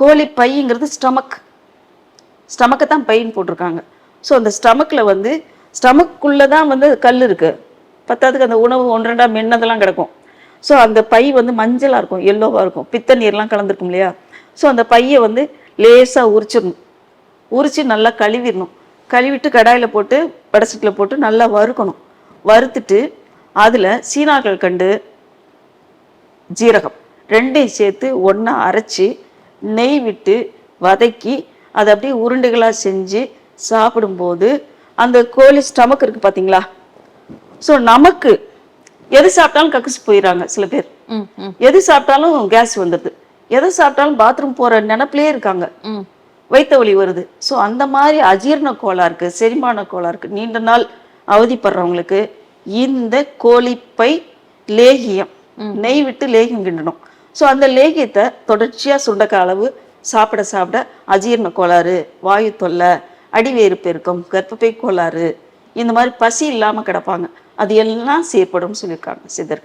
கோழி பைங்கிறது ஸ்டமக்கை தான் பைன்னு போட்டிருக்காங்க. ஸோ அந்த ஸ்டமக்கில் வந்து ஸ்டமக்குள்ளே தான் வந்து கல் இருக்குது. பத்தாவதுக்கு அந்த உணவு ஒன்றா மென்னதெல்லாம் கிடக்கும். ஸோ அந்த பை வந்து மஞ்சளாக இருக்கும், எல்லோவாக இருக்கும், பித்த நீர்லாம் கலந்துருக்கும் இல்லையா. ஸோ அந்த பையை வந்து லேசாக உரிச்சிடணும். உரித்து நல்லா கழுவிடணும். கழுவிட்டு கடாயில் போட்டு படசட்டில் போட்டு நல்லா வறுக்கணும். வறுத்துட்டு அதில் சீனாக்கள் கண்டு ஜீரகம் ரெண்டையும் சேர்த்து ஒன்றா அரைச்சி நெய் விட்டு வதக்கி அதை அப்படியே உருண்டைகளாக செஞ்சு சாப்பிடும்போது அந்த கோழி ஸ்டமக் இருக்குது பார்த்தீங்களா. ஸோ நமக்கு எது சாப்பிட்டாலும் கக்குசு போயிடறாங்க சில பேர். எது சாப்பிட்டாலும் கேஸ் வந்துடுது. எதை சாப்பிட்டாலும் பாத்ரூம் போகிற நினப்பிலே இருக்காங்க. வயிற்று வலி வருது. ஸோ அந்த மாதிரி அஜீரண கோளாறுக்கு, செரிமான கோளாறுக்கு, நீண்ட நாள் அவதிப்படுறவங்களுக்கு இந்த கோழிப்பை லேகியம் நெய் விட்டு லேகியம் கிண்டணும். ஸோ அந்த லேகியத்தை தொடர்ச்சியாக சுண்டக்காய் அளவு சாப்பிட சாப்பிட அஜீரண கோளாறு, வாயு தொல்லை, அடிவேறு பெருக்கம், கர்ப்பப்பை கோளாறு, இந்த மாதிரி பசி இல்லாமல் கிடப்பாங்க. அது எல்லாம் செயற்படும் சொல்லியிருக்காங்க சித்தர்கள்.